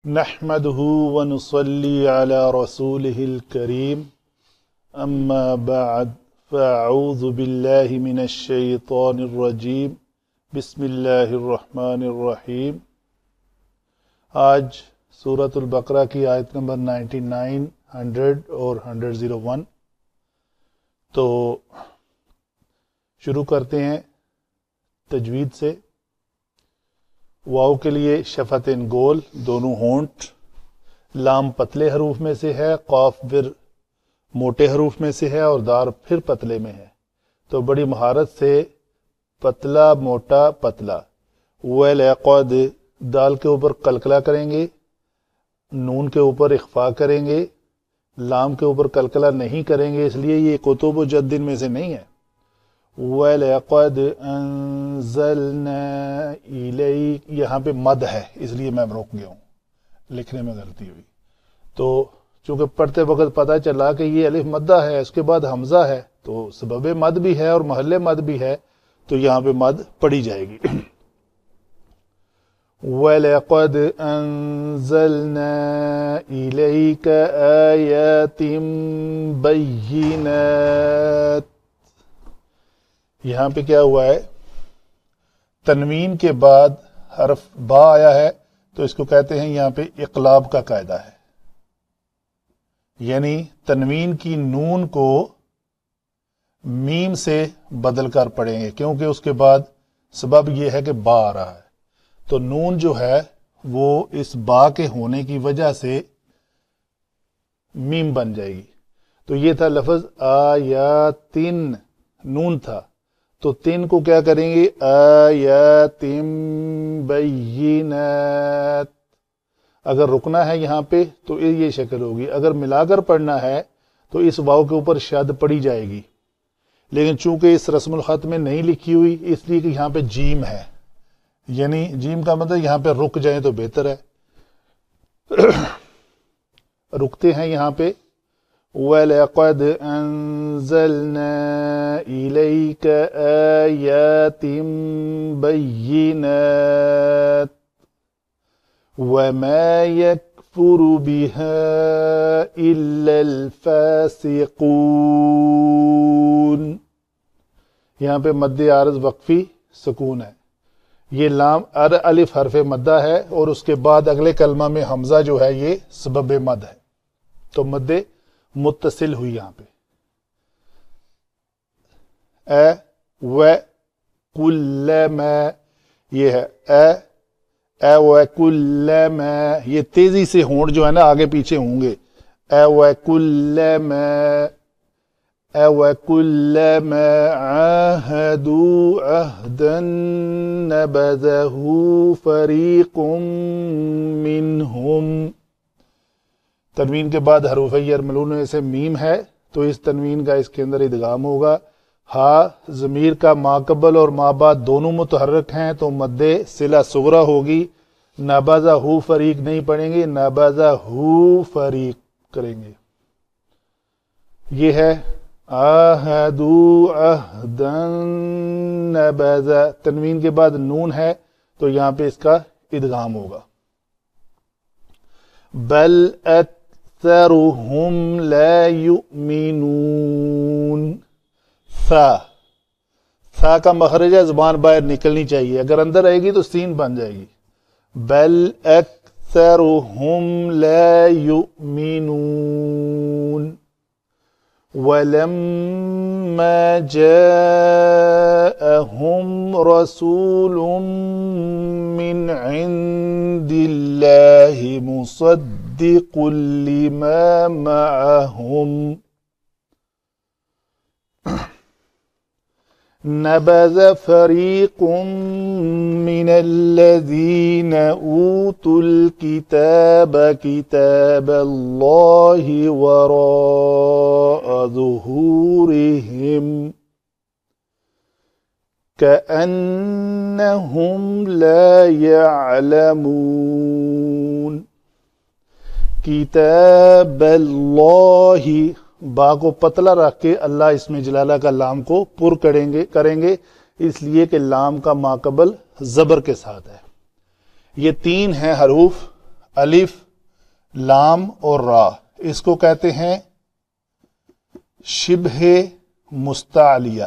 نحمده ونصلي على رسوله الكريم اما بعد فاعوذ بالله من الشیطان الرجیم بسم اللہ الرحمن الرحیم۔ آج سورۃ البقرہ کی آیت نمبر 99، 100 اور 101۔ تو شروع کرتے ہیں تجوید سے۔ واو کے لیے شفتین گول، دونوں ہونٹ، لام پتلے حروف میں سے ہے، قاف پھر موٹے حروف میں سے ہے اور دار پھر پتلے میں ہے۔ تو بڑی مہارت سے پتلا موٹا پتلا، وَلَقَدْ دال کے اوپر قلقلہ کریں گے، نون کے اوپر اخفا کریں گے، لام کے اوپر قلقلہ نہیں کریں گے، اس لیے یہ کتب و جدن میں سے نہیں ہے۔ وَلَقَدْ أَنزَلْنَا إِلَيْكَ، یہاں پہ مد ہے اس لیے میں روک گیا ہوں، لکھنے میں غلطی ہوئی۔ تو چونکہ پڑھتے وقت پتہ چلا کہ یہ الف مدہ ہے، اس کے بعد حمزہ ہے، تو سبب مد بھی ہے اور محل مد بھی ہے، تو یہاں پہ مد پڑھی جائے گی۔ وَلَقَدْ أَنزَلْنَا إِلَيْكَ آيَاتٍ بَيِّنَاتٍ، یہاں پہ کیا ہوا ہے، تنوین کے بعد حرف با آیا ہے تو اس کو کہتے ہیں یہاں پہ اقلاب کا قاعدہ ہے، یعنی تنوین کی نون کو میم سے بدل کر پڑھیں گے، کیونکہ اس کے بعد سبب یہ ہے کہ با آ رہا ہے، تو نون جو ہے وہ اس با کے ہونے کی وجہ سے میم بن جائے گی۔ تو یہ تھا لفظ آیاتن، نون تھا، تو تین کو کیا کریں گے، آیات بینات۔ اگر رکنا ہے یہاں پہ تو یہ شکل ہوگی، اگر ملا کر پڑھنا ہے تو اس واو کے اوپر شد پڑی جائے گی، لیکن چونکہ اس رسم الخط میں نہیں لکھی ہوئی اس لیے کہ یہاں پہ جیم ہے، یعنی جیم کا مطلب یہاں پہ رک جائیں تو بہتر ہے۔ رکتے ہیں یہاں پہ، وَلَقَدْ أَنزَلْنَا إِلَيْكَ آيَاتٍ بَيِّنَاتٍ وَمَا يَكْفُرُ بِهَا إِلَّا الْفَاسِقُونَ۔ یہاں پہ مد عارض وقفی سکون ہے، یہ لام الف حرف مدہ ہے اور اس کے بعد اگلے کلمہ میں حمزہ جو ہے یہ سبب مد ہے، تو مد متصل ہوئی یہاں پہ۔ اے و کل میں، یہ ہے اے و کل میں، یہ تیزی سے ہونٹ جو ہے نا آگے پیچھے ہوں گے، اے و کل میں، اے و کل میں عاہدوا عہدا نبذہ فریق منہم۔ تنوین کے بعد حروف یرملون سے میم ہے تو اس تنوین کا اس کے اندر ادغام ہوگا۔ ہا ضمیر کا ما قبل اور ما بعد دونوں متحرک ہیں تو مد صلہ صغرا ہوگی، نبذہ فریق نہیں پڑھیں گے، نبذہ فریق کریں گے۔ یہ ہے عہدوا عہدا نبذہ، تنوین کے بعد نون ہے تو یہاں پہ اس کا ادغام ہوگا۔ بل اکثرهم لا یؤمنون، سا کا مخرج ہے، زبان باہر نکلنی چاہیے، اگر اندر آئے گی تو سین بن جائے گی۔ بل اکثرهم لا یؤمنون ولما جاءهم رسول من عند الله مصدق لما معهم نبذ فريق من الذين أوتوا الكتاب كتاب الله وراء ظهورهم كأنهم لا يعلمون۔ کتاب اللہ، با کو پتلا رکھ کے اللہ اسم جلالہ کا لام کو پر کریں گے اس لیے کہ لام کا ماقبل زبر کے ساتھ ہے۔ یہ تین ہیں حروف الف، لام اور را، اس کو کہتے ہیں شبہ مستعلیہ۔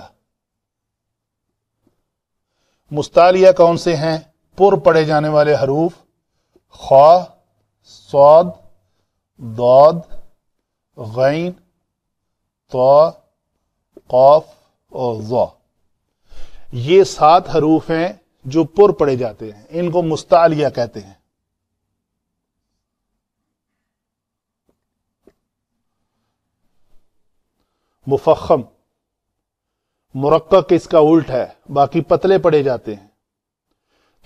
مستعلیہ کون سے ہیں؟ پر پڑھے جانے والے حروف خا، صاد، ضاد، غین، طا، قاف اور ظا۔ یہ 7 حروف ہیں جو پر پڑھے جاتے ہیں، ان کو مستعلیہ کہتے ہیں۔ مفخم، مرقق اس کا الٹ ہے، باقی پتلے پڑھے جاتے ہیں،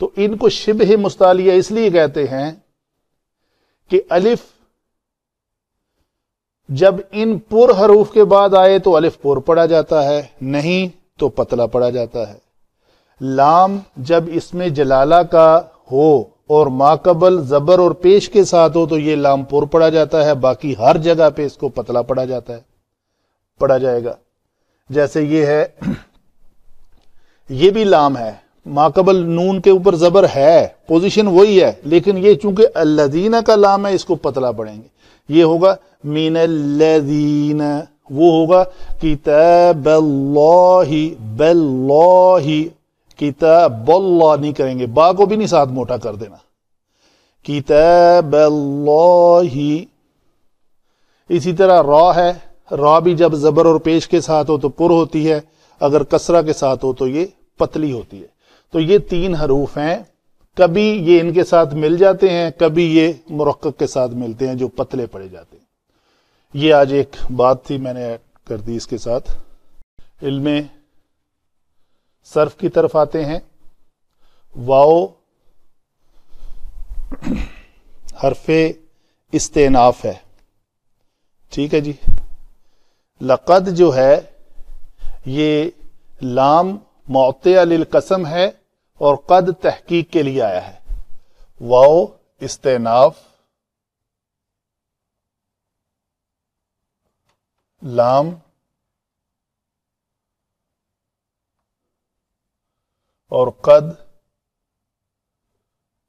تو ان کو شبہ مستعلیہ اس لیے کہتے ہیں کہ الف جب ان پر حروف کے بعد آئے تو الف پر پڑھا جاتا ہے، نہیں تو پتلا پڑھا جاتا ہے۔ لام جب اس میں جلالہ کا ہو اور ماقبل زبر اور پیش کے ساتھ ہو تو یہ لام پر پڑھا جاتا ہے، باقی ہر جگہ پہ اس کو پتلا پڑھا جاتا ہے، پڑھا جائے گا۔ جیسے یہ ہے، یہ بھی لام ہے، ماقبل نون کے اوپر زبر ہے، پوزیشن وہی ہے، لیکن یہ چونکہ الذین کا لام ہے اس کو پتلا پڑھیں گے۔ یہ ہوگا من الذین، وہ ہوگا کتاب اللہ، باللہ، کتاب اللہ نہیں کریں گے، با کو بھی نہیں ساتھ موٹا کر دینا، کتاب اللہ۔ اسی طرح را ہے، را بھی جب زبر اور پیش کے ساتھ ہو تو پر ہوتی ہے، اگر کسرہ کے ساتھ ہو تو یہ پتلی ہوتی ہے۔ تو یہ 3 حروف ہیں، کبھی یہ ان کے ساتھ مل جاتے ہیں، کبھی یہ مرقق کے ساتھ ملتے ہیں جو پتلے پڑے جاتے ہیں۔ یہ آج ایک بات تھی، میں نے ایڈ کر دی اس کے ساتھ۔ علم صرف کی طرف آتے ہیں۔ واو حرف استئناف ہے، ٹھیک ہے جی۔ لقد جو ہے یہ لام معطیہ للقسم ہے اور قد تحقیق کے لیے آیا ہے۔ واو استئناف، لام اور قد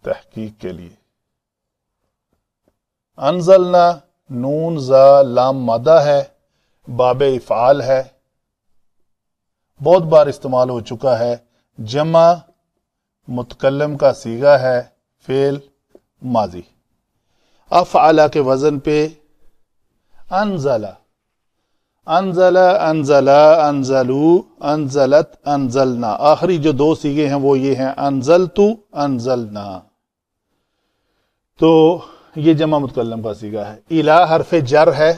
تحقیق کے لیے۔ انزلنا، نون زا لام مادہ ہے، باب افعال ہے، بہت بار استعمال ہو چکا ہے، جمع متکلم کا صیغہ ہے، فعل ماضی۔ افعل کے وزن پہ انزلہ، انزلہ، انزلہ، انزلو، انزلت، انزلنا، آخری جو 2 صیغے ہیں وہ یہ ہیں انزلتو، انزلنا، تو یہ جمع متکلم کا صیغہ ہے۔ الہ حرف جر ہے،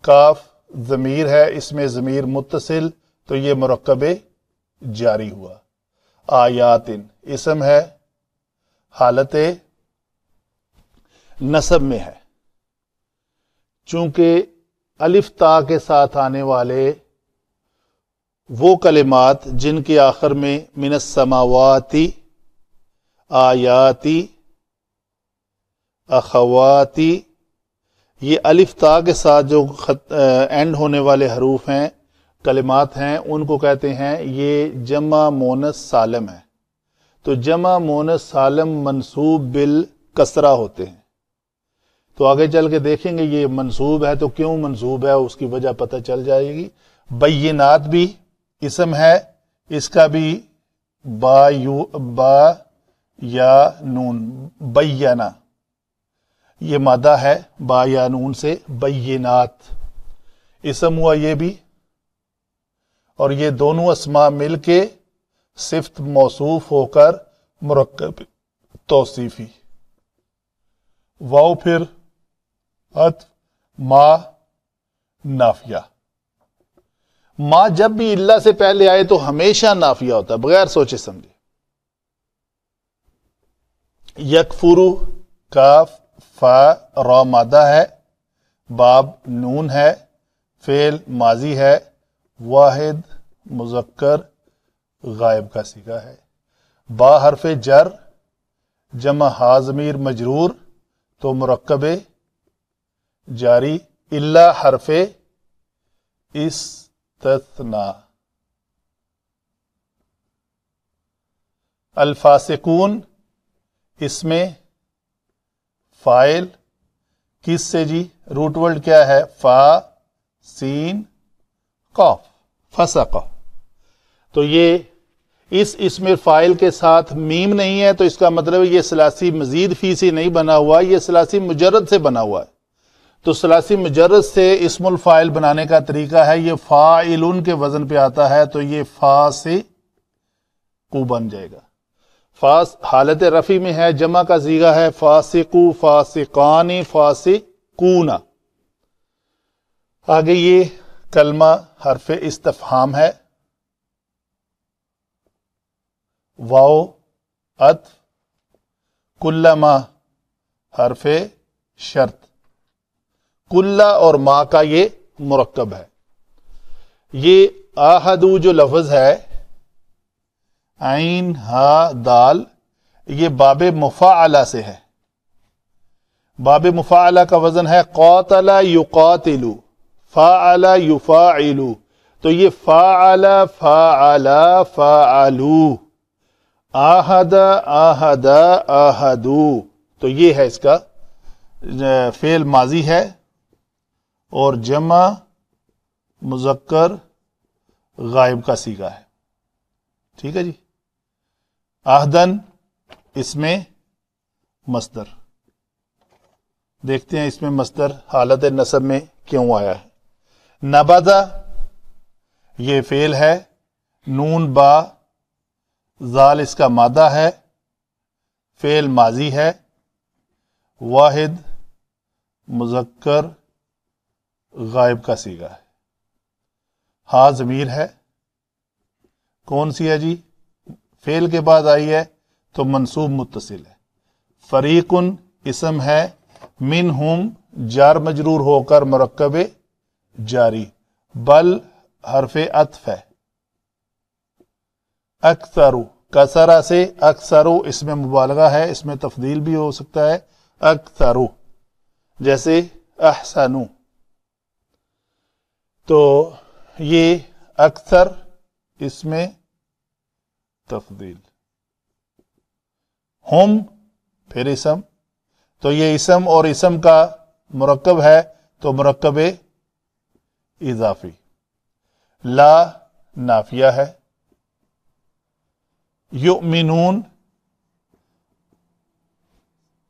کاف ضمیر ہے، اس میں ضمیر متصل تو یہ مرکب جاری ہوا۔ آیاتن اسم ہے، حالت نصب میں ہے، چونکہ الف تا کے ساتھ آنے والے وہ کلمات جن کے آخر میں من السماواتی، آیاتی، اخواتی، یہ الف تا کے ساتھ جو اینڈ ہونے والے حروف ہیں، کلمات ہیں، ان کو کہتے ہیں یہ جمع مونث سالم ہے۔ تو جمع مونث سالم منصوب بالکسرہ ہوتے ہیں، تو آگے چل کے دیکھیں گے یہ منصوب ہے تو کیوں منصوب ہے، اس کی وجہ پتہ چل جائے گی۔ بینات بھی اسم ہے، اس کا بھی با یا نون، بینا، یہ مادہ ہے، با یا نون سے بینات اسم ہوا یہ بھی، اور یہ دونوں اسماء مل کے صفت موصوف ہو کر مرکب توصیفی۔ واو پھر عطف، ما نافیہ، ما جب بھی اللہ سے پہلے آئے تو ہمیشہ نافیہ ہوتا ہے بغیر سوچے سمجھے۔ یکفرو، کاف فا را مادہ ہے، باب نون ہے، فعل ماضی ہے، واحد مذکر غائب کا صیغہ ہے۔ با حرف جر، جمع ہا ضمیر مجرور تو مرکب جاری، الا حرف استثناء۔ الفاسقون اس میں فائل کس سے جی؟ روٹ ورڈ کیا ہے؟ فا سین قاف، فسق. تو یہ اس میں فائل کے ساتھ میم نہیں ہے، تو اس کا مطلب یہ ثلاثی مزید فی سے نہیں بنا ہوا، یہ ثلاثی مجرد سے بنا ہوا ہے. تو ثلاثی مجرد سے اسم الفائل بنانے کا طریقہ ہے، یہ فاعلن کے وزن پہ آتا ہے، تو یہ فاسقو بن جائے گا. فاس حالت رفع میں ہے، جمع کا صیغہ ہے فاسقو، فاسقانی، فاسقون. آگے یہ کلمہ حرف استفہام ہے، واو عطف، کلما حرف شرط. کلّا اور ما کا یہ مرکب ہے. یہ آہدو جو لفظ ہے عین ہا دال، یہ باب مفاعلہ سے ہے. باب مفاعلہ کا وزن ہے قاتل یقاتل، فاعل یفاعل. تو یہ فاعل فاعل فاعلو، آہد آہد آہدو. تو یہ ہے اس کا فعل ماضی ہے، اور جمع مذکر غائب کا صیغہ ہے. ٹھیک ہے جی. آہدن اس میں مصدر، دیکھتے ہیں اس میں مصدر حالت نصب میں کیوں آیا ہے. نبذا یہ فعل ہے، نون با زال اس کا مادہ ہے، فعل ماضی ہے، واحد مذکر غائب کا صیغہ ہے. ہا ضمیر ہے، کون سی ہے جی؟ فعل کے بعد آئی ہے تو منصوب متصل ہے. فریقن اسم ہے، منہم جار مجرور ہو کر مرکب جاری. بل حرف عطف ہے. اکثرو کسرہ سے اکثرو اس میں مبالغہ ہے، اس میں تفضیل بھی ہو سکتا ہے. اکثرو جیسے احسنو. تو یہ اکثر اس میں تفضیل. ہم پھر اسم، تو یہ اسم اور اسم کا مرکب ہے تو مرکب اضافی. لا نافیہ ہے. یؤمنون،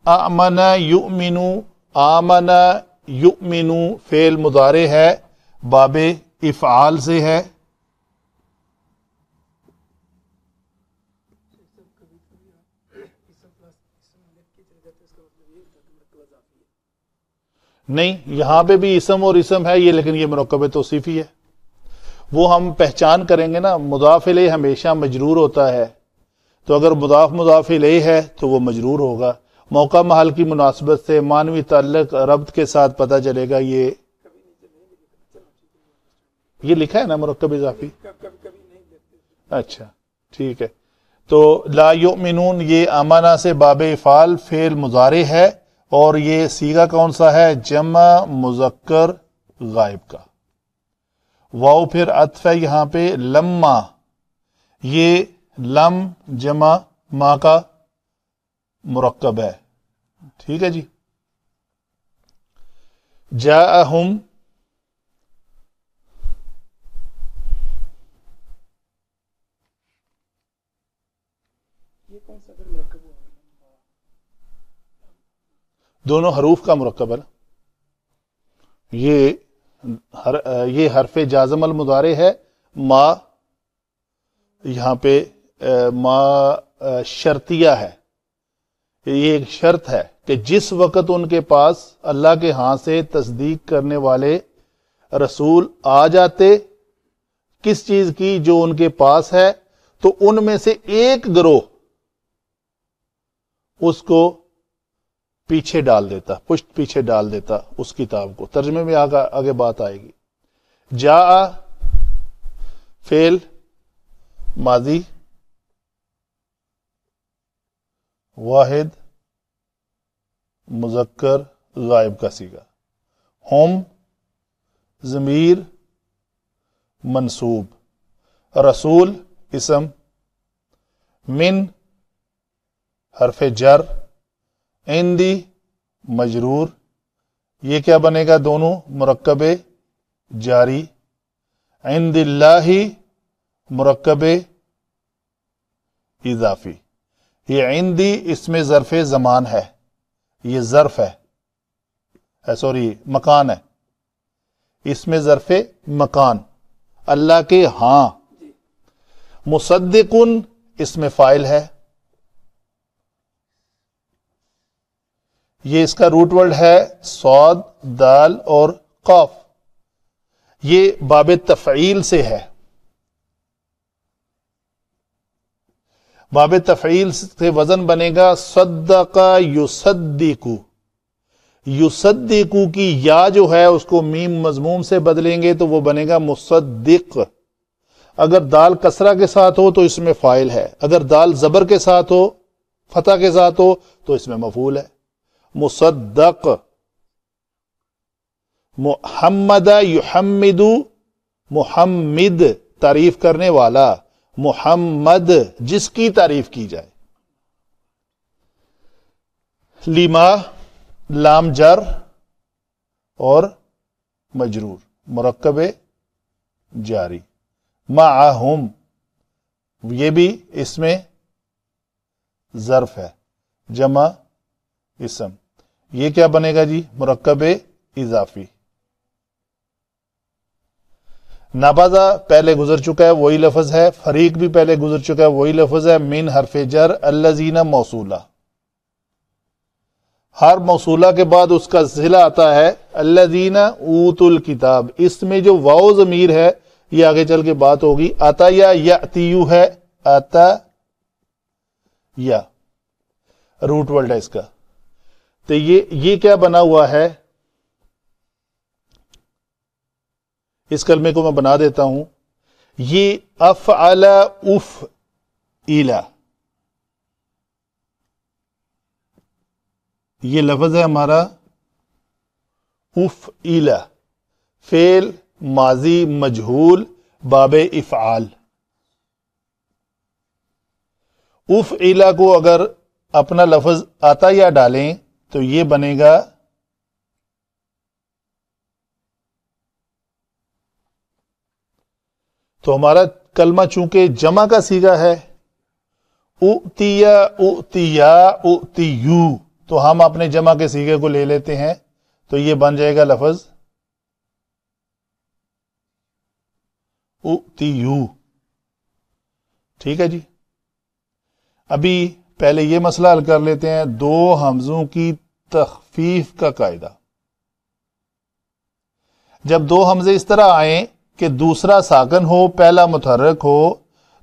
آمن یؤمنو، آمن یؤمنو فعل مضارع ہے، باب افعال سے ہے. نہیں، یہاں پہ بھی اسم اور اسم ہے یہ، لیکن یہ مرکب توصیفی ہے. وہ ہم پہچان کریں گے نا، مضاف الیہ ہمیشہ مجرور ہوتا ہے، تو اگر مضاف الیہ ہے تو وہ مجرور ہوگا. موقع محل کی مناسبت سے معنوی تعلق ربط کے ساتھ پتہ چلے گا. یہ لکھا ہے نا مرکب اضافی. اچھا ٹھیک ہے. تو لا یؤمنون یہ امانہ سے باب افعال فعل مضارع ہے، اور یہ صیغہ کون سا ہے؟ جمع مذکر غائب کا. واو پھر عطف ہے یہاں پہ. لما یہ لم جمع ما کا مرکب ہے. ٹھیک ہے جی. جاءہم دونوں حروف کا مرکب ہے نا. یہ حرف جازم المضارع ہے. ما یہاں پہ ما شرطیہ ہے. یہ ایک شرط ہے کہ جس وقت ان کے پاس اللہ کے ہاں سے تصدیق کرنے والے رسول آ جاتے کس چیز کی؟ جو ان کے پاس ہے، تو ان میں سے ایک گروہ اس کو پیچھے ڈال دیتا، پشت پیچھے ڈال دیتا اس کتاب کو. ترجمے میں آگے بات آئے گی. جا فعل ماضی، واحد مذکر غائب کا صیغہ. ہم ضمیر منصوب. رسول اسم. من حرف جر. عندی مجرور، یہ کیا بنے گا؟ دونوں مرکب جاری. عند اللہ مرکب اضافی. یہ عندی اس میں ظرف زمان ہے، یہ ظرف ہے، سوری مکان ہے، اس میں ظرف مکان. اللہ کے ہاں. مصدقن اس میں فاعل ہے، یہ اس کا روٹ ورڈ ہے صاد، دال اور قاف. یہ باب تفعیل سے ہے. باب تفعیل سے وزن بنے گا صدق یصدق. یصدق کی یا جو ہے اس کو میم مضموم سے بدلیں گے تو وہ بنے گا مصدق. اگر دال کسرہ کے ساتھ ہو تو اس میں فاعل ہے، اگر دال زبر کے ساتھ ہو، فتح کے ساتھ ہو تو اس میں مفعول ہے. مصدق. محمد یحمد، محمد تعریف کرنے والا، محمد جس کی تعریف کی جائے. لما لام جر اور مجرور مرکب جاری. معہم یہ بھی اس میں ظرف ہے، جمع اسم. یہ کیا بنے گا جی؟ مرکب اضافی. نبذ پہلے گزر چکا ہے وہی لفظ ہے، فریق بھی پہلے گزر چکا ہے وہی لفظ ہے. من حرف جر، الذین موصولہ. ہر موصولہ کے بعد اس کا صلہ آتا ہے الذین اوتوا الکتاب. اس میں جو واو ضمیر ہے یہ آگے چل کے بات ہوگی. آتا یا یاتیو ہے، آتا یا روٹ ورڈ ہے اس کا. تو یہ کیا بنا ہوا ہے؟ اس کلمے کو میں بنا دیتا ہوں. یہ افعل افعل، یہ لفظ ہے ہمارا افعل، فعل ماضی مجہول باب افعال. افعل کو اگر اپنا لفظ آتا یا ڈالیں تو یہ بنے گا تو ہمارا کلمہ چونکہ جمع کا صیغہ ہے اؤتیا اؤتیا اؤتیو، تو ہم اپنے جمع کے صیغے کو لے لیتے ہیں تو یہ بن جائے گا لفظ اؤتیو. ٹھیک ہے جی. ابھی پہلے یہ مسئلہ حل کر لیتے ہیں، دو حمزوں کی تخفیف کا قاعدہ. جب دو حمزے اس طرح آئیں کہ دوسرا ساکن ہو پہلا متحرک ہو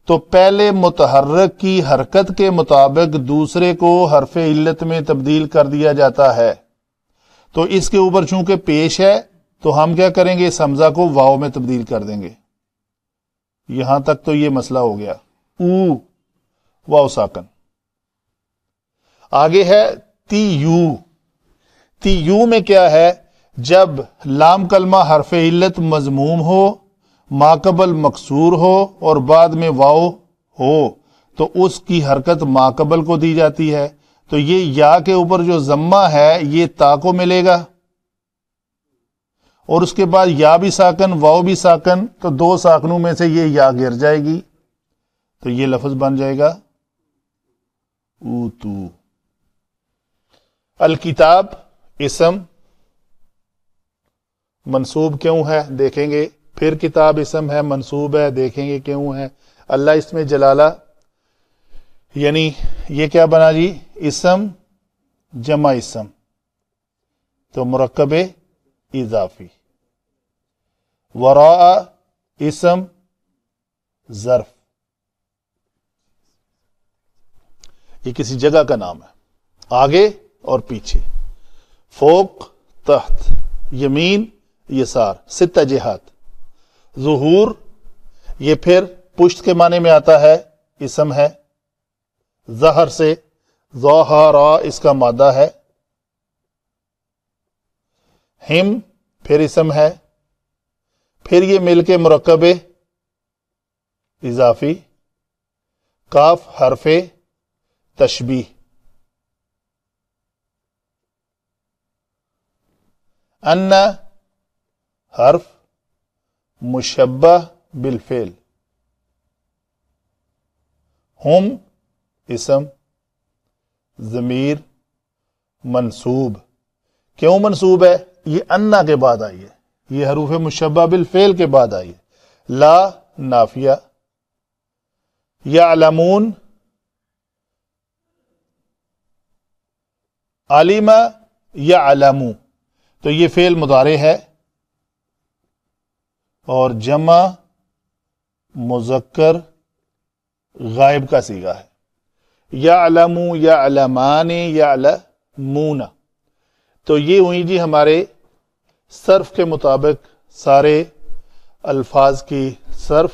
تو پہلے متحرک کی حرکت کے مطابق دوسرے کو حرف علت میں تبدیل کر دیا جاتا ہے. تو اس کے اوپر چونکہ پیش ہے تو ہم کیا کریں گے؟ اس حمزہ کو واو میں تبدیل کر دیں گے. یہاں تک تو یہ مسئلہ ہو گیا. او واو ساکن. آگے ہے تی یو. تی یو میں کیا ہے؟ جب لام کلمہ حرف علت مضموم ہو، ماقبل مکسور ہو اور بعد میں واو ہو تو اس کی حرکت ماقبل کو دی جاتی ہے. تو یہ یا کے اوپر جو ضمہ ہے یہ تا کو ملے گا اور اس کے بعد یا بھی ساکن واو بھی ساکن، تو دو ساکنوں میں سے یہ یا گر جائے گی تو یہ لفظ بن جائے گا اوتو. الکتاب اسم منصوب کیوں ہے دیکھیں گے، پھر کتاب اسم ہے منصوب ہے دیکھیں گے کیوں ہے. اللہ اس میں جلالہ، یعنی یہ کیا بنا جی؟ اسم جمع اسم تو مرکب اضافی. وراء اسم ظرف، یہ کسی جگہ کا نام ہے، آگے اور پیچھے، فوق تحت، یمین یسار، ستہ جہات. ظہور یہ پھر پشت کے معنی میں آتا ہے، اسم ہے. ظہر سے، ظہرا اس کا مادہ ہے. ہم پھر اسم ہے، پھر یہ مل کے مرکب اضافی. کاف حرف تشبیہ. ان حرف مشبہ بالفعل، ہم اسم، ضمیر منصوب. کیوں منصوب ہے؟ یہ انا کے بعد آئی ہے، یہ حروف مشبہ بالفعل کے بعد آئی ہے. لا نافیہ. یعلمون، علم یعلم، تو یہ فعل مضارع ہے اور جمع مذکر غائب کا صیغہ ہے. یعلم یعلمان یعلمون، تو یہ ہوئی جی ہمارے صرف کے مطابق سارے الفاظ کی صرف،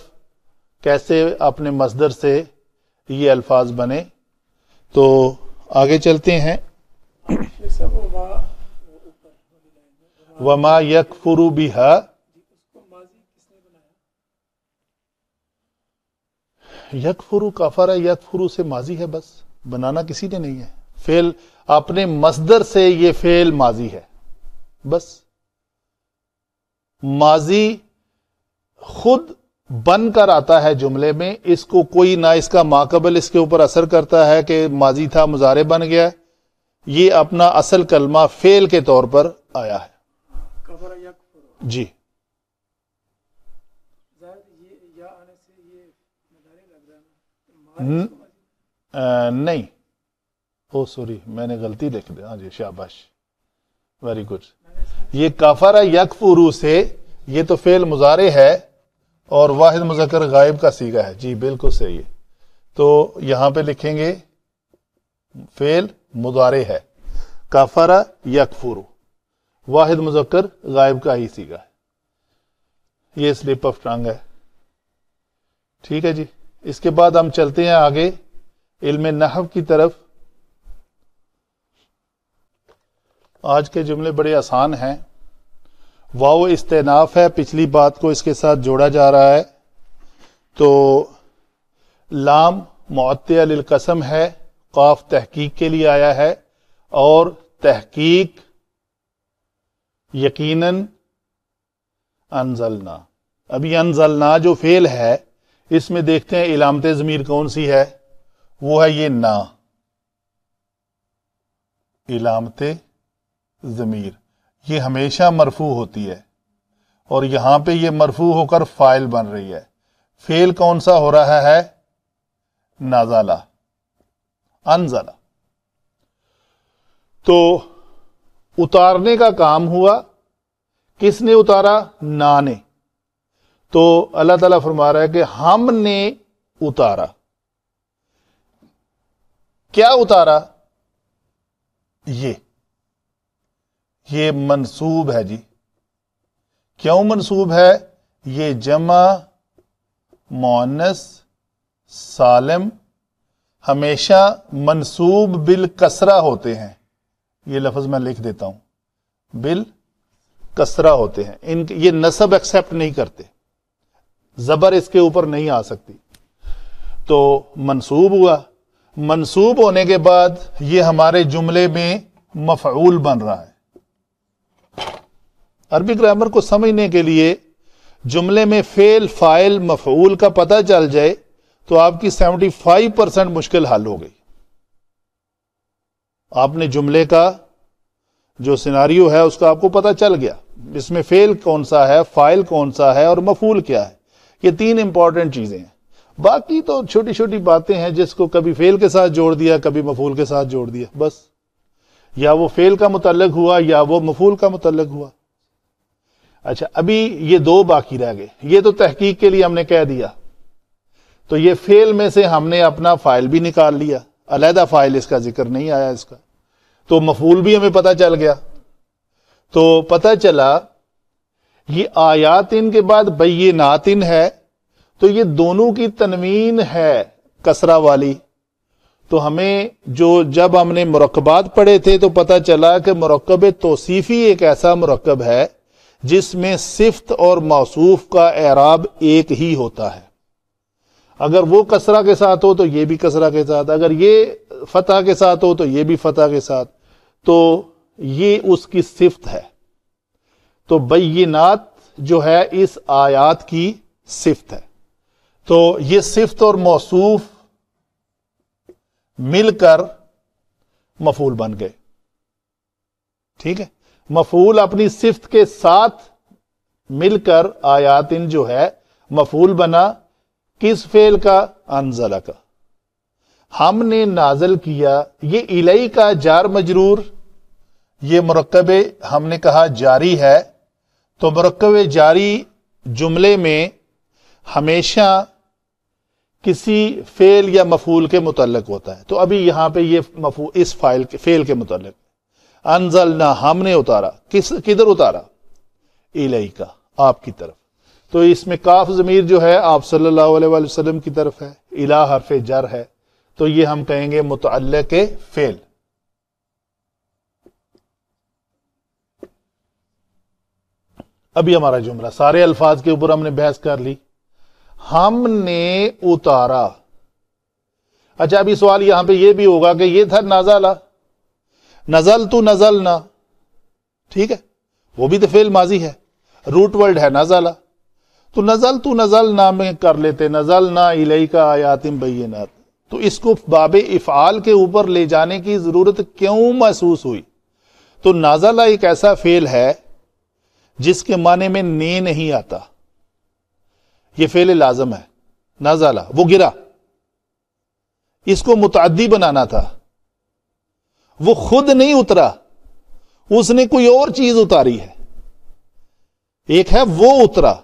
کیسے اپنے مصدر سے یہ الفاظ بنے. تو آگے چلتے ہیں. وما یکفر بہا، یکفر کفر یکفر سے ماضی ہے، بس بنانا کسی نے نہیں ہے. فعل اپنے مصدر سے یہ فعل ماضی ہے، بس ماضی خود بن کر آتا ہے جملے میں، اس کو کوئی نہ اس کا ماقبل اس کے اوپر اثر کرتا ہے کہ ماضی تھا مضارع بن گیا. یہ اپنا اصل کلمہ فعل کے طور پر آیا ہے. جی نہیں، او سوری میں نے غلطی لکھ دیا. ہاں جی شاباش، ویری گڈ. یہ کافر یکفرو سے یہ تو فعل مضارع ہے اور واحد مذکر غائب کا صیغہ ہے. جی بالکل صحیح ہے. تو یہاں پہ لکھیں گے فعل مضارع ہے، کافر یکفرو، واحد مذکر غائب کا ہی صیغہ ہے. یہ سلپ آف ٹنگ ہے. ٹھیک ہے جی. اس کے بعد ہم چلتے ہیں آگے علم نحو کی طرف. آج کے جملے بڑے آسان ہیں. واو استئناف ہے، پچھلی بات کو اس کے ساتھ جوڑا جا رہا ہے. تو لام معطیہ للقسم ہے، قاف تحقیق کے لیے آیا ہے، اور تحقیق یقیناً انزلنا. ابھی انزلنا جو فعل ہے اس میں دیکھتے ہیں علامت ضمیر کون سی ہے، وہ ہے یہ نا، علامت ضمیر. یہ ہمیشہ مرفوع ہوتی ہے اور یہاں پہ یہ مرفوع ہو کر فاعل بن رہی ہے. فعل کون سا ہو رہا ہے؟ نازلہ، انزلہ. تو اتارنے کا کام ہوا، کس نے اتارا؟ نا نے. تو اللہ تعالیٰ فرما رہا ہے کہ ہم نے اتارا. کیا اتارا؟ یہ منصوب ہے جی. کیوں منصوب ہے؟ یہ جمع مؤنث سالم ہمیشہ منصوب بالکسرہ ہوتے ہیں. یہ لفظ میں لکھ دیتا ہوں، بالکسرہ ہوتے ہیں. یہ نصب ایکسپٹ نہیں کرتے، زبر اس کے اوپر نہیں آ سکتی. تو منصوب ہوا. منصوب ہونے کے بعد یہ ہمارے جملے میں مفعول بن رہا ہے. عربی گرامر کو سمجھنے کے لیے جملے میں فعل فاعل مفعول کا پتہ چل جائے تو آپ کی 75% مشکل حل ہو گئی. آپ نے جملے کا جو سیناریو ہے اس کا آپ کو پتہ چل گیا، اس میں فعل کون سا ہے، فاعل کون سا ہے اور مفعول کیا ہے. یہ 3 امپورٹنٹ چیزیں ہیں. باقی تو چھوٹی چھوٹی باتیں ہیں جس کو کبھی فعل کے ساتھ جوڑ دیا، کبھی مفعول کے ساتھ جوڑ دیا، بس یا وہ فعل کا متعلق ہوا یا وہ مفعول کا متعلق ہوا. اچھا ابھی یہ 2 باقی رہ گئے. یہ تو تحقیق کے لیے ہم نے کہہ دیا، تو یہ فعل میں سے ہم نے اپنا فاعل بھی نکال لیا، علیحدہ فاعل اس کا ذکر نہیں آیا اس کا. تو مفعول بھی ہمیں پتہ چل گیا. تو پتہ چلا یہ آیات ان کے بعد بینات ان ہے، تو یہ دونوں کی تنوین ہے کسرہ والی. تو ہمیں جب ہم نے مرکبات پڑھے تھے تو پتہ چلا کہ مرکب توصیفی ایک ایسا مرکب ہے جس میں صفت اور موصوف کا اعراب ایک ہی ہوتا ہے. اگر وہ کسرہ کے ساتھ ہو تو یہ بھی کسرہ کے ساتھ، اگر یہ فتح کے ساتھ ہو تو یہ بھی فتح کے ساتھ. تو یہ اس کی صفت ہے. تو بینات جو ہے اس آیات کی صفت ہے. تو یہ صفت اور موصوف مل کر مفعول بن گئے. ٹھیک ہے، مفعول اپنی صفت کے ساتھ مل کر آیاتن جو ہے مفعول بنا. کس فعل کا؟ انزلہ کا. ہم نے نازل کیا. یہ الی کا جار مجرور، یہ مرکب ہم نے کہا جاری ہے. تو مرکب جاری جملے میں ہمیشہ کسی فعل یا مفعول کے متعلق ہوتا ہے. تو ابھی یہاں پہ یہ مفعول اس فعل کے متعلق. انزلنا ہم نے اتارا. کدھر اتارا؟ الی کا، آپ کی طرف. تو اس میں کاف ضمیر جو ہے آپ صلی اللہ علیہ وآلہ وسلم کی طرف ہے. الی حرف جر ہے، تو یہ ہم کہیں گے متعلق فعل. ابھی ہمارا جملہ سارے الفاظ کے اوپر ہم نے بحث کر لی. ہم نے اتارا. اچھا، ابھی سوال یہاں پہ یہ بھی ہوگا کہ یہ تھا نازلہ، نزل تو نزلنا. ٹھیک ہے، وہ بھی تو فعل ماضی ہے، روٹ ورڈ ہے نازلہ. تو نزل تو نزلنا میں کر لیتے نزلنا الیک آیات بینات. تو اس کو باب افعال کے اوپر لے جانے کی ضرورت کیوں محسوس ہوئی؟ تو نازلہ ایک ایسا فعل ہے جس کے معنی میں نے نہیں آتا. یہ فعل لازم ہے. نازلہ وہ گرا، اس کو متعدی بنانا تھا. وہ خود نہیں اترا، اس نے کوئی اور چیز اتاری ہے. ایک ہے وہ اترا،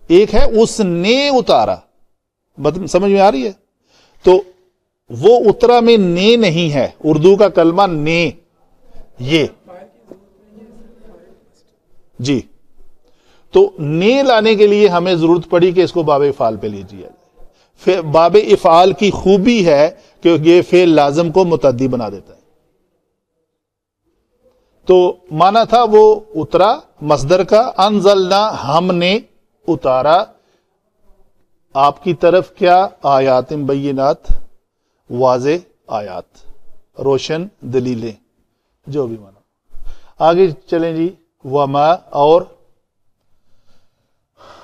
ایک ہے اس نے اتارا. سمجھ میں آ رہی ہے؟ تو وہ اترا میں نے نہیں ہے. اردو کا کلمہ نے، یہ جی. تو نے لانے کے لیے ہمیں ضرورت پڑی کہ اس کو باب افعال پہ لیجیے جائے. باب افعال کی خوبی ہے کہ یہ فعل لازم کو متعدی بنا دیتا ہے. تو مانا تھا وہ اترا مصدر کا. انزلنا ہم نے اتارا آپ کی طرف کیا؟ آیات بینات، واضح آیات، روشن دلیلیں، جو بھی مانا. آگے چلیں جی. وما اور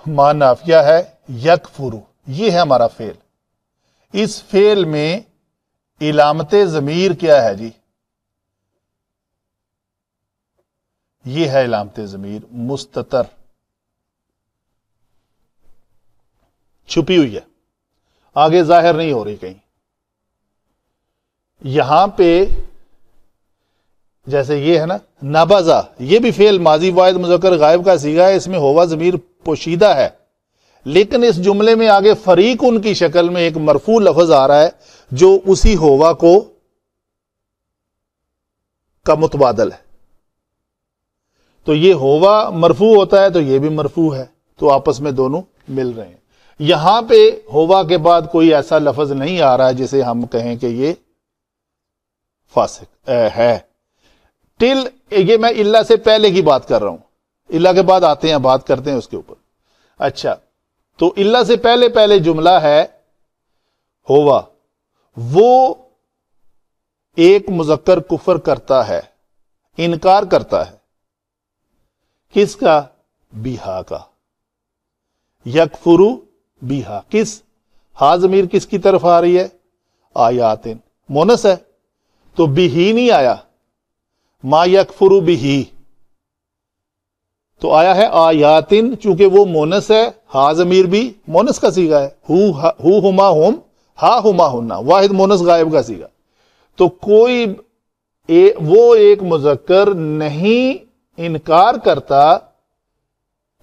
ما نافیہ ہے. یکفرو یہ ہے ہمارا فعل. اس فعل میں علامت ضمیر کیا ہے جی؟ یہ ہے علامت ضمیر مستتر، چھپی ہوئی ہے، آگے ظاہر نہیں ہو رہی کہیں. یہاں پہ جیسے یہ ہے نا نبذا، یہ بھی فعل ماضی واحد مذکر غائب کا صیغہ ہے. اس میں ہوا ضمیر پوشیدہ ہے، لیکن اس جملے میں آگے فریق ان کی شکل میں ایک مرفوع لفظ آ رہا ہے جو اسی ہوا کا متبادل ہے. تو یہ ہوا مرفوع ہوتا ہے تو یہ بھی مرفوع ہے، تو آپس میں دونوں مل رہے ہیں. یہاں پہ ہوا کے بعد کوئی ایسا لفظ نہیں آ رہا ہے جسے ہم کہیں کہ یہ فاسق ہے. ٹل یہ میں اللہ سے پہلے کی بات کر رہا ہوں. اللہ کے بعد آتے ہیں، بات کرتے ہیں اس کے اوپر. اچھا، تو اللہ سے پہلے جملہ ہے ہوا. وہ ایک مذکر کفر کرتا ہے، انکار کرتا ہے. کس کا؟ بیہا کا. یکفرو بیہا. کس؟ ہا ضمیر کس کی طرف آ رہی ہے؟ آیاتن، مونس ہے تو بیہی نہیں آیا. ما یکفرو بیہی تو آیا ہے آیاتن. چونکہ وہ مونس ہے، ہا ضمیر بھی مونس کا صیغہ ہے. ہو ہما ہم، ہا ہما ہننا، واحد مونس غائب کا صیغہ. تو کوئی وہ ایک مذکر نہیں انکار کرتا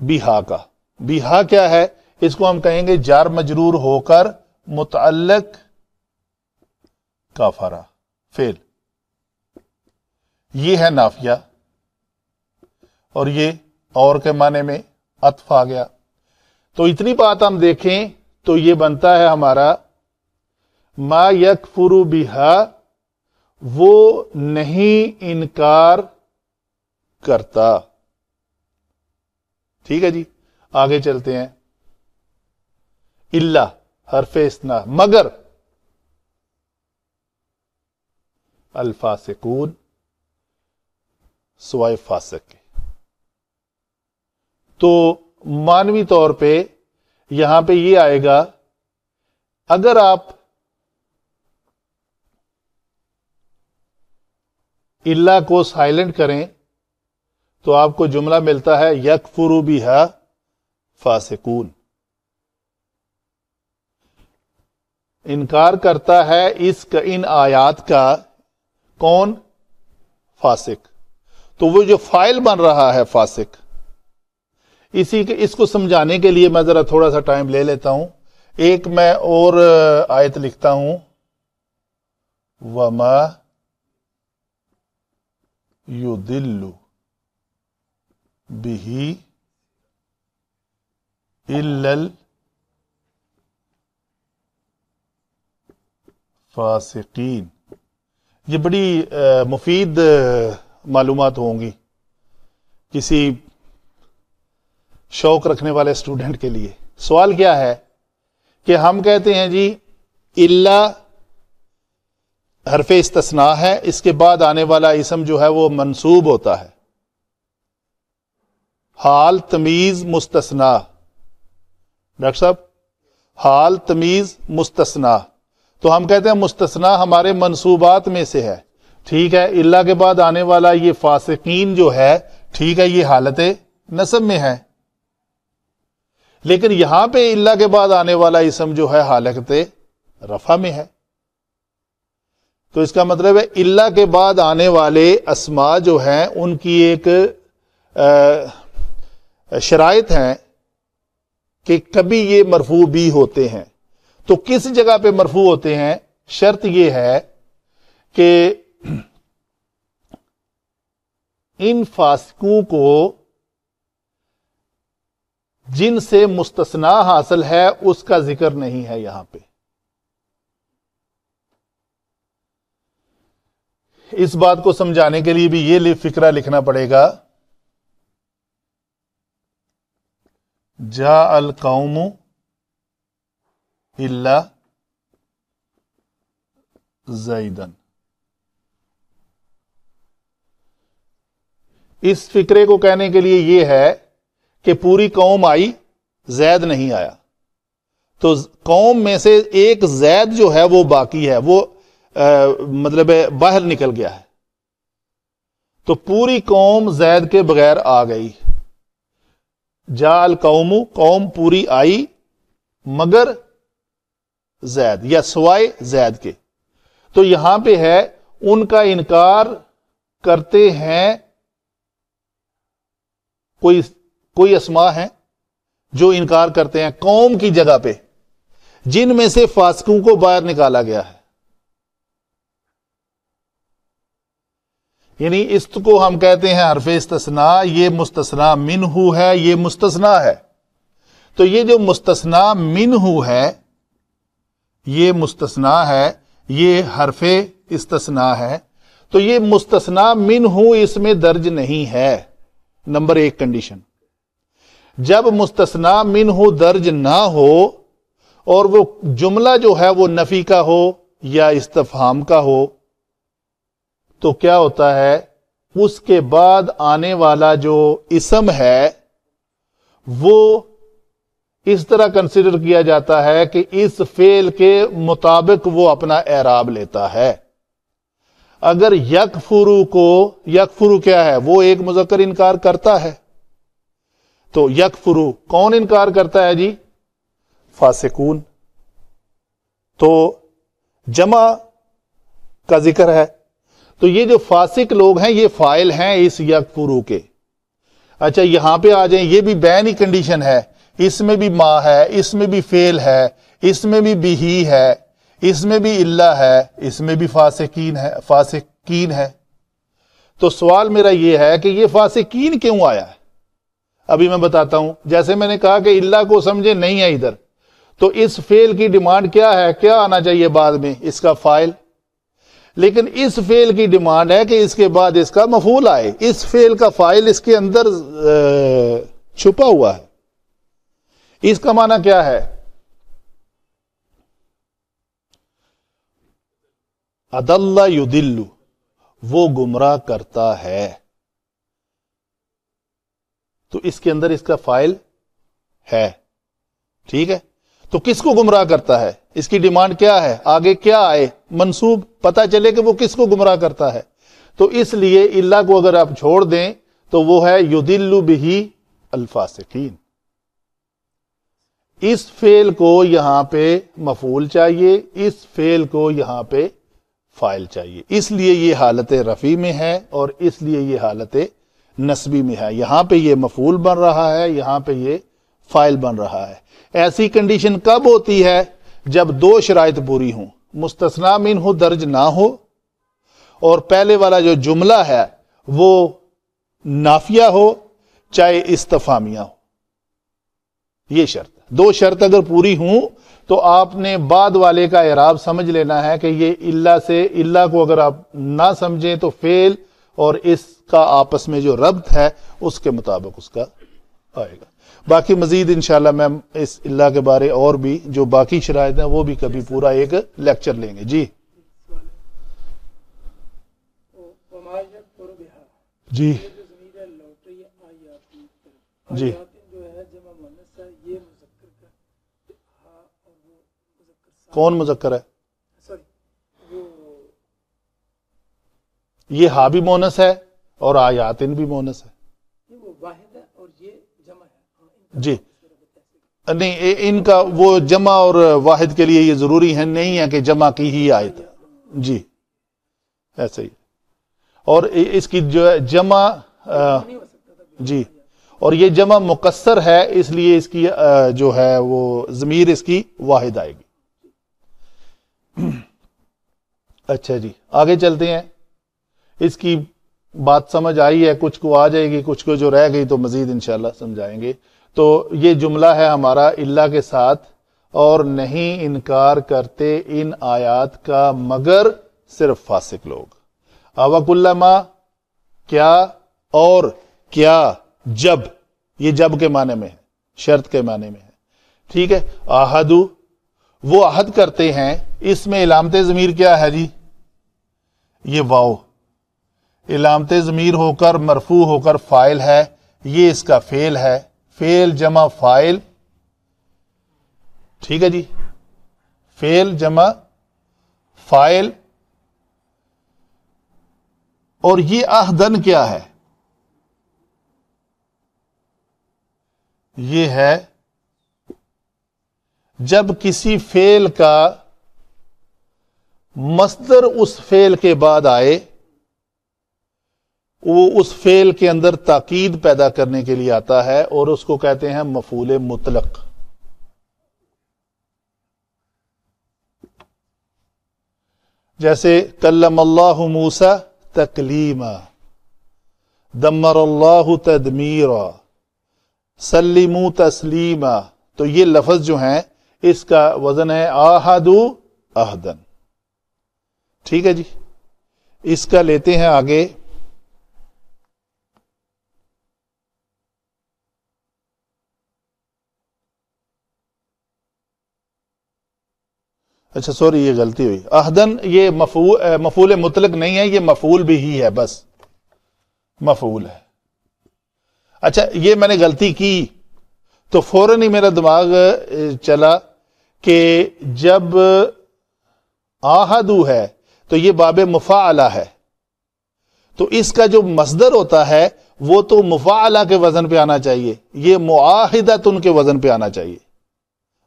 بیہا کا. بیہا کیا ہے؟ اس کو ہم کہیں گے جار مجرور ہو کر متعلق کافرہ فعل. یہ ہے نافیہ، اور یہ اور کے معنی میں عطف آ گیا. تو اتنی بات ہم دیکھیں تو یہ بنتا ہے ہمارا ما یکفر بہا، وہ نہیں انکار کرتا. ٹھیک ہے جی، آگے چلتے ہیں. اللہ حرف استثناء، مگر الفاسقون سوائے فاسق کے. تو معنوی طور پہ یہاں پہ یہ آئے گا، اگر آپ الا کو سائلنٹ کریں تو آپ کو جملہ ملتا ہے یکفر بہا فاسقون، انکار کرتا ہے ان آیات کا کون؟ فاسق۔ تو وہ جو فائل بن رہا ہے فاسق، اس کو سمجھانے کے لیے میں ذرا تھوڑا سا ٹائم لے لیتا ہوں۔ ایک میں اور آیت لکھتا ہوں، وما یضل بہ الا الفاسقین۔ یہ بڑی مفید معلومات ہوں گی کسی شوق رکھنے والے اسٹوڈنٹ کے لیے۔ سوال کیا ہے کہ ہم کہتے ہیں جی الا حرف استثناء ہے، اس کے بعد آنے والا اسم جو ہے وہ منصوب ہوتا ہے، حال تمیز مستثنیٰ۔ ڈاکٹر صاحب حال تمیز مستثنیٰ، تو ہم کہتے ہیں مستثنیٰ ہمارے منصوبات میں سے ہے، ٹھیک ہے۔ الا کے بعد آنے والا یہ فاسقین جو ہے، ٹھیک ہے، یہ حالت نصب میں ہے، لیکن یہاں پہ الا کے بعد آنے والا اسم جو ہے حالت رفع میں ہے۔ تو اس کا مطلب ہے الا کے بعد آنے والے اسماء جو ہیں ان کی ایک شرائط ہیں کہ کبھی یہ مرفوع بھی ہوتے ہیں۔ تو کس جگہ پہ مرفوع ہوتے ہیں؟ شرط یہ ہے کہ ان فاسقوں کو جن سے مستثنا حاصل ہے اس کا ذکر نہیں ہے یہاں پہ۔ اس بات کو سمجھانے کے لیے بھی یہ فقرہ لکھنا پڑے گا، جاء القوم الا زیدن۔ اس فقرے کو کہنے کے لیے یہ ہے کہ پوری قوم آئی، زید نہیں آیا، تو قوم میں سے ایک زید جو ہے وہ باقی ہے، وہ مطلب باہر نکل گیا ہے، تو پوری قوم زید کے بغیر آ گئی۔ جاء القوم، قوم پوری آئی مگر زید یا سوائے زید کے۔ تو یہاں پہ ہے ان کا انکار کرتے ہیں، کوئی اسماء ہیں جو انکار کرتے ہیں قوم کی جگہ پہ، جن میں سے فاسقوں کو باہر نکالا گیا ہے۔ یعنی اس کو ہم کہتے ہیں حرف استثناء، یہ مستثنا منہ ہے، یہ مستثنا ہے۔ تو یہ جو مستثنا منہ ہے، یہ مستثنا ہے، یہ حرف استثناء ہے، تو یہ مستثنا منہ اس میں درج نہیں ہے۔ نمبر ایک کنڈیشن، جب مستثنا منہ درج نہ ہو اور وہ جملہ جو ہے وہ نفی کا ہو یا استفہام کا ہو، تو کیا ہوتا ہے، اس کے بعد آنے والا جو اسم ہے وہ اس طرح کنسیڈر کیا جاتا ہے کہ اس فعل کے مطابق وہ اپنا اعراب لیتا ہے۔ اگر یکفرو کیا ہے، وہ ایک مذکر انکار کرتا ہے، تو یکفرو کون انکار کرتا ہے جی؟ فاسقون۔ تو جمع کا ذکر ہے، تو یہ جو فاسق لوگ ہیں یہ فاعل ہیں اس یکفرو کے۔ اچھا یہاں پہ آ جائیں، یہ بھی بینی کنڈیشن ہے، اس میں بھی ما ہے، اس میں بھی فعل ہے، اس میں بھی بہی ہے، اس میں بھی الا ہے، اس میں بھی فاسقین ہے۔ تو سوال میرا یہ ہے کہ یہ فاسقین کیوں آیا ہے؟ ابھی میں بتاتا ہوں۔ جیسے میں نے کہا کہ الا کو سمجھے نہیں ہے ادھر، تو اس فعل کی ڈیمانڈ کیا ہے؟ کیا آنا چاہیے بعد میں؟ اس کا فاعل۔ لیکن اس فعل کی ڈیمانڈ ہے کہ اس کے بعد اس کا مفعول آئے۔ اس فعل کا فاعل اس کے اندر چھپا ہوا ہے۔ اس کا معنی کیا ہے؟ اضل یضل، وہ گمراہ کرتا ہے۔ تو اس کے اندر اس کا فاعل ہے. ٹھیک ہے, تو کس کو گمراہ کرتا ہے؟ اس کی ڈیمانڈ کیا ہے؟ آگے کیا آئے؟ منصوب. پتہ چلے کہ وہ کس کو گمراہ کرتا ہے. تو اس لیے اللہ کو اگر آپ چھوڑ دیں تو وہ ہے یضل بہ الفاسقین. اس فعل کو یہاں پہ مفعول چاہیے, اس فعل کو یہاں پہ فاعل چاہیے. اس لیے یہ حالت رفع میں ہے اور اس لیے یہ حالت نصبی میں ہے. یہاں پہ یہ مفعول بن رہا ہے, یہاں پہ یہ فاعل بن رہا ہے. ایسی کنڈیشن کب ہوتی ہے؟ جب دو شرائط پوری ہوں, مستثنی منہ درج نہ ہو اور پہلے والا جو جملہ ہے وہ نافیہ ہو چاہے استفہامیہ ہو. یہ شرط, دو شرط اگر پوری ہوں تو آپ نے بعد والے کا اعراب سمجھ لینا ہے کہ یہ اللہ سے, اللہ کو اگر آپ نہ سمجھیں تو فعل اور اس کا آپس میں جو ربط ہے اس کے مطابق اس کا آئے گا. باقی مزید انشاءاللہ میں اس اللہ کے بارے اور بھی جو باقی شرائط ہیں وہ بھی کبھی پورا ایک لیکچر لیں گے. جی جی جی کون مذکر ہے؟ یہ ہا بھی مونس ہے اور آیاتن بھی مونس ہے. جی نہیں, ان کا وہ جمع اور واحد کے لیے یہ ضروری ہے نہیں ہے کہ جمع کی ہی آیت. جی ایسے ہی. اور اس کی جو ہے جمع جی, اور یہ جمع مقصر ہے اس لیے اس کی جو ہے وہ ضمیر اس کی واحد آئے گی. اچھا جی آگے چلتے ہیں. اس کی بات سمجھ آئی ہے, کچھ کو آ جائے گی, کچھ کو جو رہ گئی تو مزید انشاءاللہ سمجھائیں گے. تو یہ جملہ ہے ہمارا اللہ کے ساتھ, اور نہیں انکار کرتے ان آیات کا مگر صرف فاسق لوگ. اوکلما کیا اور کیا جب, یہ جب کے معنی میں ہے, شرط کے معنی میں ہے. ٹھیک ہے. آہدو وہ عہد کرتے ہیں, اس میں علامت ضمیر کیا ہے جی؟ یہ واو علامت ضمیر ہو کر مرفوع ہو کر فاعل ہے. یہ اس کا فعل ہے, فعل جمع فاعل. ٹھیک ہے جی, فعل جمع فاعل. اور یہ عہدن کیا ہے؟ یہ ہے جب کسی فعل کا مصدر اس فعل کے بعد آئے, وہ اس فعل کے اندر تاکید پیدا کرنے کے لیے آتا ہے اور اس کو کہتے ہیں مفعول مطلق. جیسے کلم اللہ موسیٰ تکلیما, دمر اللہ تدمیرا, سلموا تسلیما. تو یہ لفظ جو ہیں اس کا وزن ہے آہدو عہدن. ٹھیک ہے جی, اس کا لیتے ہیں آگے. اچھا سوری یہ غلطی ہوئی, عہدن یہ مفعول مطلق نہیں ہے, یہ مفعول بھی ہی ہے, بس مفعول ہے. اچھا یہ میں نے غلطی کی تو فوراً ہی میرا دماغ چلا کہ جب آہدو ہے تو یہ باب مفاعلہ ہے, تو اس کا جو مصدر ہوتا ہے وہ تو مفاعلہ کے وزن پہ آنا چاہیے, یہ معاہدتن کے وزن پہ آنا چاہیے.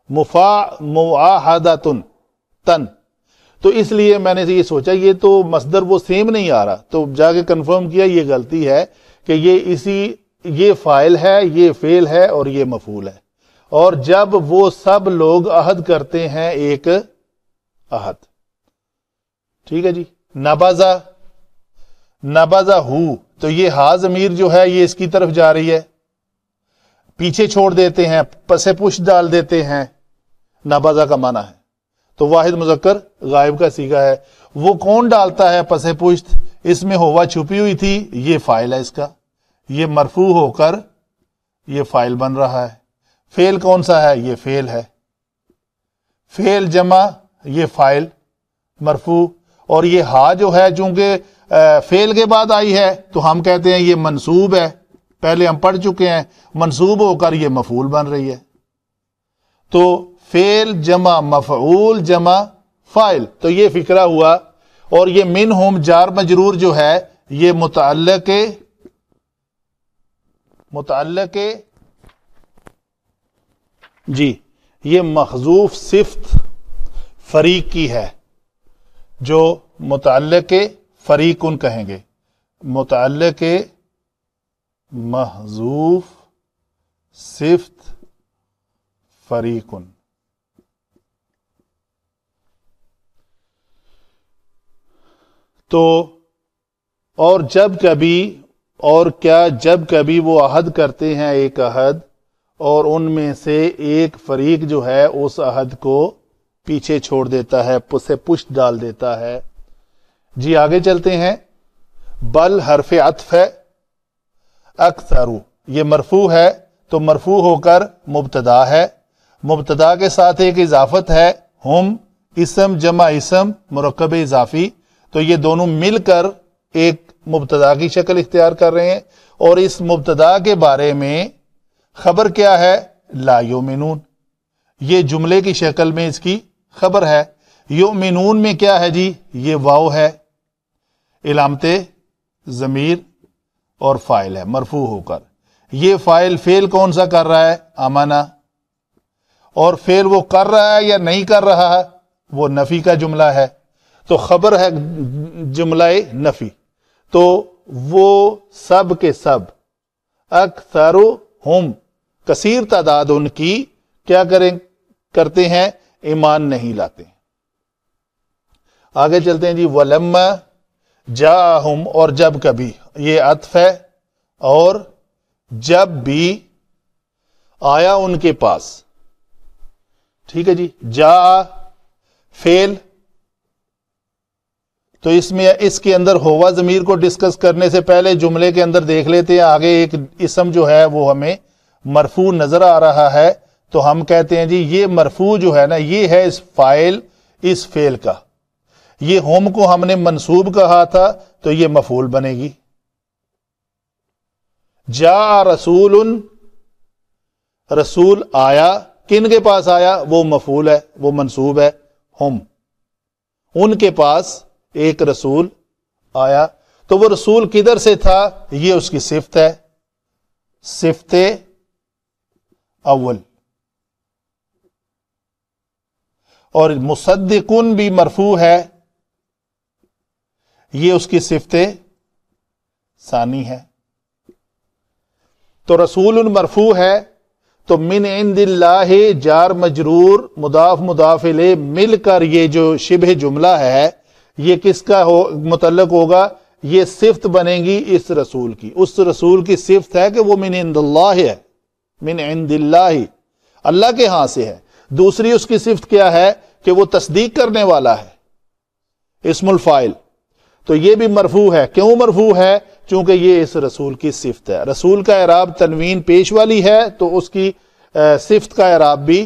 معاہدتن تن. تو اس لیے میں نے یہ سوچا یہ تو مصدر وہ سیم نہیں آ رہا, تو جا کے کنفرم کیا یہ غلطی ہے کہ یہ فاعل ہے, یہ فعل ہے اور یہ مفعول ہے. اور جب وہ سب لوگ عہد کرتے ہیں ایک عہد. ٹھیک ہے جی. نبذا, نبذا ہو, تو یہ ہا ضمیر جو ہے یہ اس کی طرف جا رہی ہے, پیچھے چھوڑ دیتے ہیں, پسے پش ڈال دیتے ہیں. نبذا کا معنی ہے تو واحد مذکر غائب کا صیغہ ہے. وہ کون ڈالتا ہے پسے پشت؟ اس میں ہوا چھپی ہوئی تھی, یہ فاعل ہے اس کا, یہ مرفوع ہو کر یہ فاعل بن رہا ہے. فعل کون سا ہے؟ یہ فعل ہے. فعل جمع یہ فاعل مرفوع, اور یہ ہا جو ہے چونکہ فعل کے بعد آئی ہے تو ہم کہتے ہیں یہ منصوب ہے. پہلے ہم پڑھ چکے ہیں، منصوب ہو کر یہ مفعول بن رہی ہے. تو فعل جمع مفعول جمع فاعل، تو یہ فکرہ ہوا. اور یہ منہم جار مجرور جو ہے یہ متعلق جی یہ محذوف صفت فریق کی ہے، جو متعلق فریقن کہیں گے، متعلق محذوف صفت فریقن. تو اور جب کبھی وہ عہد کرتے ہیں ایک عہد، اور ان میں سے ایک فریق جو ہے اس عہد کو پیچھے چھوڑ دیتا ہے، اسے پشت ڈال دیتا ہے. جی آگے چلتے ہیں. بل حرف عطف ہے، اکثر یہ مرفوع ہے، تو مرفوع ہو کر مبتدا ہے، مبتدا کے ساتھ ایک اضافت ہے، ہم اسم جمع اسم مرکب اضافی، تو یہ دونوں مل کر ایک مبتدا کی شکل اختیار کر رہے ہیں. اور اس مبتدا کے بارے میں خبر کیا ہے؟ لا یؤمنون، یہ جملے کی شکل میں اس کی خبر ہے. یؤمنون میں کیا ہے جی؟ یہ واو ہے، علامت ضمیر اور فاعل ہے مرفوع ہو کر. یہ فعل کون سا کر رہا ہے؟ آمنا. اور فعل وہ کر رہا ہے یا نہیں کر رہا ہے؟ وہ نفی کا جملہ ہے، تو خبر ہے جملہ نفی. تو وہ سب کے سب، اکثر ہم کثیر تعداد ان کی کیا کرتے ہیں؟ ایمان نہیں لاتے. آگے چلتے ہیں جی. ولما جاءہم، اور جب کبھی، یہ عطف ہے، اور جب بھی آیا ان کے پاس. ٹھیک ہے جی. جاء فعل، تو اس کے اندر ہوا ضمیر کو ڈسکس کرنے سے پہلے جملے کے اندر دیکھ لیتے ہیں. آگے ایک اسم جو ہے وہ ہمیں مرفوع نظر آ رہا ہے، تو ہم کہتے ہیں جی یہ مرفوع جو ہے نا، یہ ہے اس فاعل اس فعل کا. یہ ہم کو ہم نے منصوب کہا تھا، تو یہ مفعول بنے گی. جاء رسول، رسول آیا، کن کے پاس آیا؟ وہ مفعول ہے، وہ منصوب ہے. ہم، ان کے پاس ایک رسول آیا، تو وہ رسول کدھر سے تھا؟ یہ اس کی صفت ہے، صفت اول. اور مصدقن بھی مرفوع ہے، یہ اس کی صفت ثانی ہے. تو رسول مرفوع ہے، تو من عند اللہ جار مجرور مضاف مضاف الیہ مل کر یہ جو شبہ جملہ ہے یہ کس کا متعلق ہوگا؟ یہ صفت بنے گی اس رسول کی. اس رسول کی صفت ہے کہ وہ من عند اللہ ہے، من عند اللہ، اللہ کے ہاں سے ہے. دوسری اس کی صفت کیا ہے؟ کہ وہ تصدیق کرنے والا ہے، اسم الفاعل. تو یہ بھی مرفوع ہے. کیوں مرفوع ہے؟ چونکہ یہ اس رسول کی صفت ہے. رسول کا اعراب تنوین پیش والی ہے، تو اس کی صفت کا اعراب بھی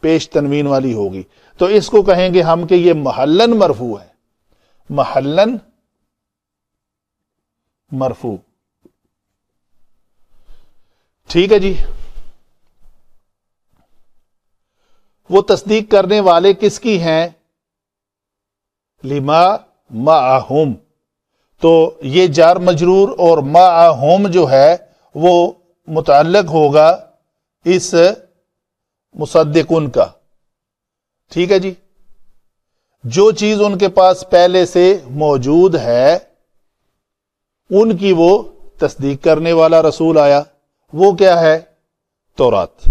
پیش تنوین والی ہوگی. تو اس کو کہیں گے ہم کہ یہ محلن مرفوع ہے، محلن مرفوع. ٹھیک ہے جی. وہ تصدیق کرنے والے کس کی ہیں؟ لما معہم. تو یہ جار مجرور اور معہم جو ہے وہ متعلق ہوگا اس مصدقن کا. ٹھیک ہے جی. جو چیز ان کے پاس پہلے سے موجود ہے ان کی وہ تصدیق کرنے والا رسول آیا. وہ کیا ہے؟ تورات.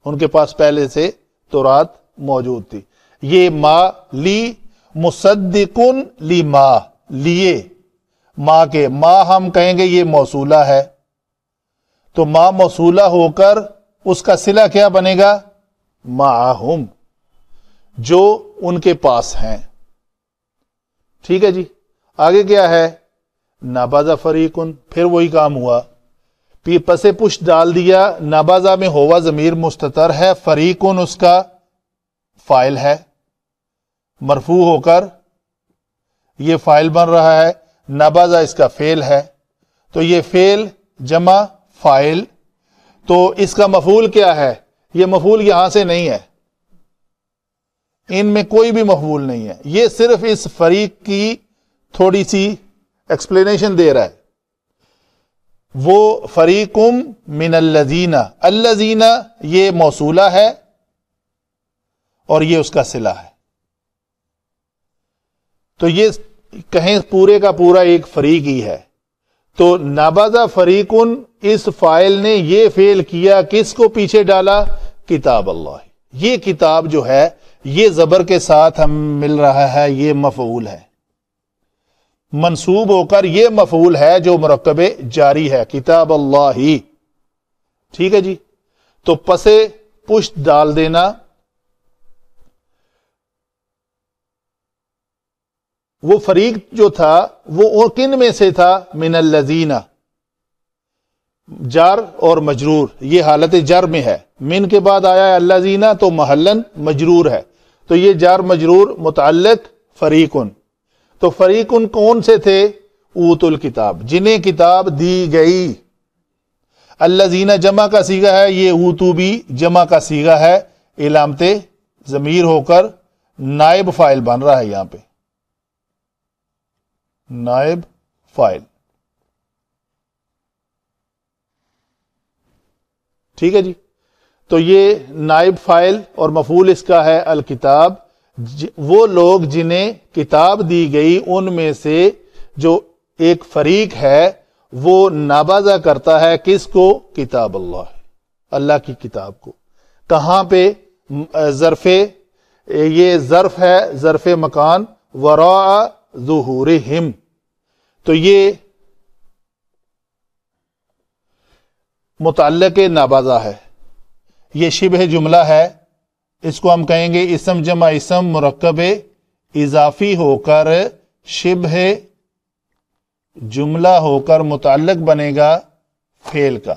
ان کے پاس پہلے سے تورات موجود تھی. یہ ما لی مصدقن لی ما، لیے ما کے، ما ہم کہیں گے یہ موصولہ ہے، تو ما موصولہ ہو کر اس کا صلہ کیا بنے گا؟ معہم، جو ان کے پاس ہیں. ٹھیک ہے جی. آگے کیا ہے؟ نابازہ فریقن، پھر وہی کام ہوا، پسے پشت ڈال دیا. نابازہ میں ہوا ضمیر مستتر ہے، فریقن اس کا فاعل ہے، مرفوع ہو کر یہ فاعل بن رہا ہے. نابازہ اس کا فعل ہے، تو یہ فعل جمع فاعل، تو اس کا مفعول کیا ہے؟ یہ مفعول یہاں سے نہیں ہے، ان میں کوئی بھی مفعول نہیں ہے، یہ صرف اس فریق کی تھوڑی سی ایکسپلینیشن دے رہا ہے. وہ فریقم من الذین، الذین یہ موصولہ ہے اور یہ اس کا صلہ ہے. تو یہ کہیں پورے کا پورا ایک فریق ہی ہے. تو نابازہ فریقن، اس فاعل نے یہ فعل کیا، کس کو پیچھے ڈالا؟ کتاب اللہ. یہ کتاب جو ہے یہ زبر کے ساتھ ہم مل رہا ہے، یہ مفعول ہے، منصوب ہو کر یہ مفعول ہے جو مرکب جاری ہے، کتاب اللہ. ٹھیک ہے جی. تو پسے پشت ڈال دینا. وہ فریق جو تھا وہ کن میں سے تھا؟ من الذین، جار اور مجرور، یہ حالت جر میں ہے. من کے بعد آیا ہے الذین تو محلن مجرور ہے، تو یہ جار مجرور متعلق فریقن. تو فریقن کون سے تھے؟ اوت الکتاب، جنہیں کتاب دی گئی. الذین جمع کا صیغہ ہے، یہ اوتو بھی جمع کا صیغہ ہے، علامت ضمیر ہو کر نائب فاعل بن رہا ہے یہاں پہ، نائب فاعل. ٹھیک ہے جی. تو یہ نائب فاعل اور مفعول اس کا ہے الکتاب. وہ لوگ جنہیں کتاب دی گئی ان میں سے جو ایک فریق ہے وہ نابازہ کرتا ہے کس کو؟ کتاب اللہ، اللہ کی کتاب کو. کہاں پہ؟ ظرف، یہ ظرف ہے، ظرف مکان، وراء ظہورہم. تو یہ متعلق نابازہ ہے، یہ شبہ جملہ ہے. اس کو ہم کہیں گے اسم جمع اسم مرکب اضافی ہو کر شبہ جملہ ہو کر متعلق بنے گا فعل کا،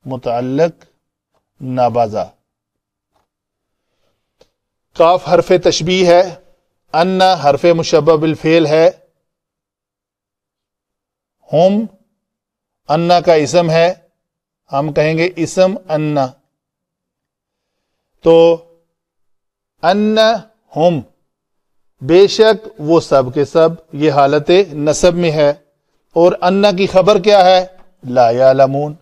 متعلق نابازہ. کاف حرف تشبیہ ہے، ان حرف مشبہ بالفعل ہے، ہم ان کا اسم ہے، ہم کہیں گے اسم ان. تو ان ہم، بے شک وہ سب کے سب، یہ حالت نصب میں ہے. اور ان کی خبر کیا ہے؟ لا یعلمون.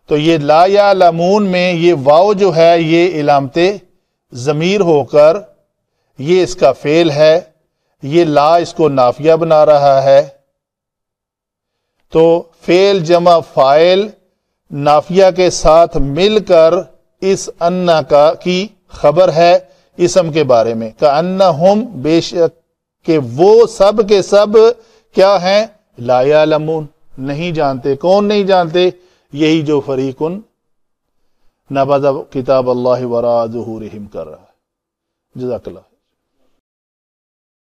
تو یہ لا یعلمون میں یہ واو جو ہے یہ علامت ضمیر ہو کر یہ اس کا فعل ہے، یہ لا اس کو نافیہ بنا رہا ہے. تو فعل جمع فاعل نافیہ کے ساتھ مل کر اس ان کی خبر ہے اسم کے بارے میں، کأنہم، بے شک کہ وہ سب کے سب کیا ہیں؟ لا یعلمون، نہیں جانتے. کون نہیں جانتے؟ یہی جو فریقن نبذ کتاب اللہ وراء ظہورہم کر رہا ہے. جزاک اللہ.